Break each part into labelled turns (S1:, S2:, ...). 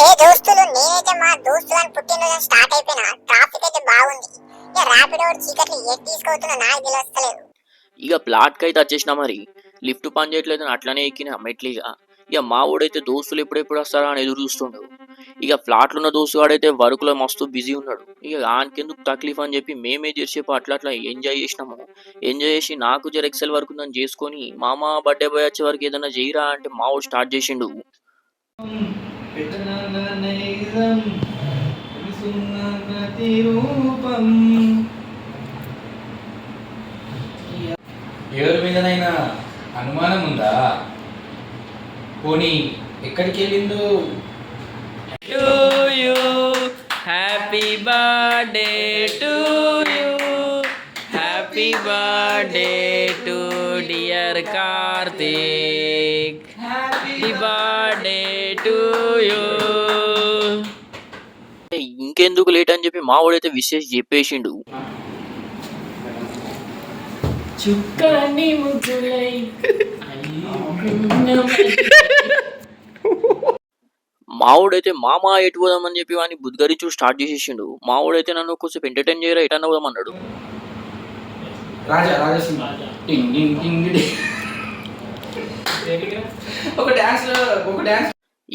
S1: ఏ దోస్తులు, నేనైతే మా దోస్తులను పుట్టినరోజు స్టార్ట్ అయిపోయినా. ట్రాఫిక్ అయితే బాగుంది. ఇక ర్యాపిడో చీకట్లు ఎటు తీసుకొస్తున్నా నాకు తెలుస్తలేదు.
S2: ఇక ప్లాట్కి అయితే వచ్చేసిన మరి లిఫ్ట్ పని చేయట్లేదు అట్లనే ఎక్కిన మెట్లిగా. ఇక మా ఊడైతే దోస్తులు ఎప్పుడెప్పుడు వస్తారా అని ఎదురు చూస్తుండు. ఇక ఫ్లాట్లో ఉన్న దోస్తు వాడైతే వర్క్లో మస్తు బిజీ ఉన్నాడు. ఇక ఆయనకెందుకు తక్లీఫ్ అని చెప్పి మేమే చేసేపు అట్లా ఎంజాయ్ చేసినాము. ఎంజాయ్ చేసి నాకు జర ఎక్సెల్ వర్క్ ఉందని చేసుకొని మామ బర్త్డే బాయ్ వచ్చే వరకు ఏదైనా చేయరా అంటే మా ఊడు స్టార్ట్ చేసిండు.
S3: ఎవరి మీదనైనా అనుమానం ఉందా? పోనీ ఎక్కడికి వెళ్ళిందో?
S2: Happy birthday to you, happy birthday to dear Karthik, happy birthday to you. ఇంకెందుకు లేట్ అని చెప్పి మా వాడైతే విశేష్ చెప్పేసిండు. చుక్కని ముగ్గులై మావుడైతే మామ ఎటు పోదామని చెప్పి వాడిని బుద్ధిగరిచు స్టార్ట్ చేసేసిండు. మావుడైతే నన్ను కొంచెం ఎంటర్టైన్ చేయరా ఎటన్నా పోదామన్నాడు.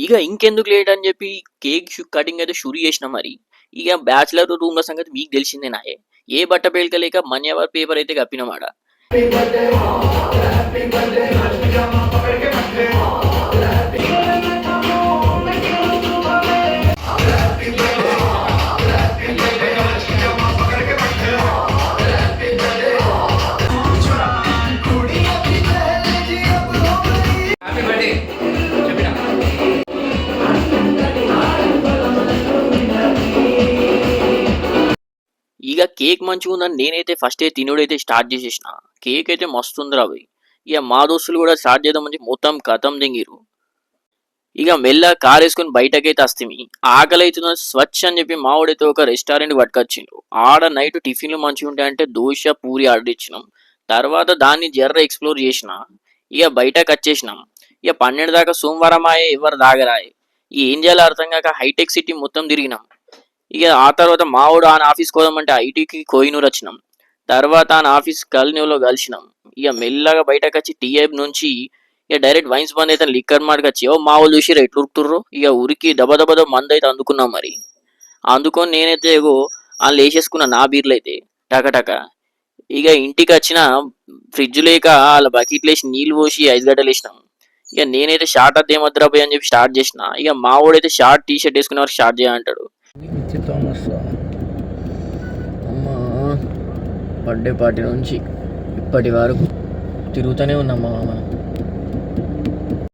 S2: ఇక ఇంకెందుకు లేట్ అని చెప్పి కేక్ కటింగ్ అయితే షురు చేసిన మరి. ఇక బ్యాచిలర్ రూమ్ల సంగతి మీకు తెలిసిందే నాయే. ఏ బట్ట పేలికలేక మన్యవర్ పేపర్ అయితే కప్పినమాట. ఇక కేక్ మంచిగా ఉందని నేనైతే ఫస్ట్ తినుడైతే స్టార్ట్ చేసేసిన. కేక్ అయితే మస్తు ఉందిరా అవి. ఇక మా దోస్తులు కూడా స్టార్ట్ చేద్దామని మొత్తం కథం దింగిరు. ఇక మెల్ల కార్ వేసుకుని బయటకైతే వస్తుంది. ఆకలి అవుతుందని స్వచ్ఛ అని చెప్పి మావాడైతే ఒక రెస్టారెంట్ పట్టుకొచ్చిండు. ఆడ నైట్ టిఫిన్లు మంచిగా ఉంటాయంటే దోశ పూరి ఆర్డర్ ఇచ్చినాం. తర్వాత దాన్ని జర్ర ఎక్స్ప్లోర్ చేసిన. ఇక బయటకు వచ్చేసినాం. ఇక 12 దాకా సోమవారం ఆయే ఎవరు దాగరాయే. ఏం చేయాలో అర్థం కాక హైటెక్ సిటీ మొత్తం తిరిగినాం. ఇక ఆ తర్వాత మావాడు ఆయన ఆఫీస్కి పోదామంటే ఐటీకి కోహినూర్ వచ్చినాం. తర్వాత ఆయన ఆఫీస్ కల్నీలో కలిసినాం. ఇక మెల్లగా బయటకు వచ్చి టీఐబ్ నుంచి ఇక డైరెక్ట్ వైన్స్ బంద్ అయితే లిక్కర్ మార్క్ వచ్చి మా వాళ్ళు చూసి ఎట్లు ఉరుకుతుర్రు. ఇక ఉరికి దబ మంది అయితే అందుకున్నాం మరి. అందుకొని నేనైతే ఏగో వాళ్ళు వేసేసుకున్నా నా బీర్లు అయితే టకటక. ఇక ఇంటికి వచ్చిన ఫ్రిడ్జ్ లేక వాళ్ళ బకెట్లు వేసి నీళ్ళు పోసి 5 గడ్డలు వేసినాం. ఇక నేనైతే షార్ట్ అద్దేమద్రాబాయ్ అని చెప్పి స్టార్ట్ చేసిన. ఇక మా వాడైతే షార్ట్ టీ షర్ట్ వేసుకునే వరకు స్టార్ట్ చేయంటాడు. అమ్మా బర్త్డే పార్టీ నుంచి ఇప్పటి వరకు తిరుగుతూనే ఉన్నామ్మా మనం.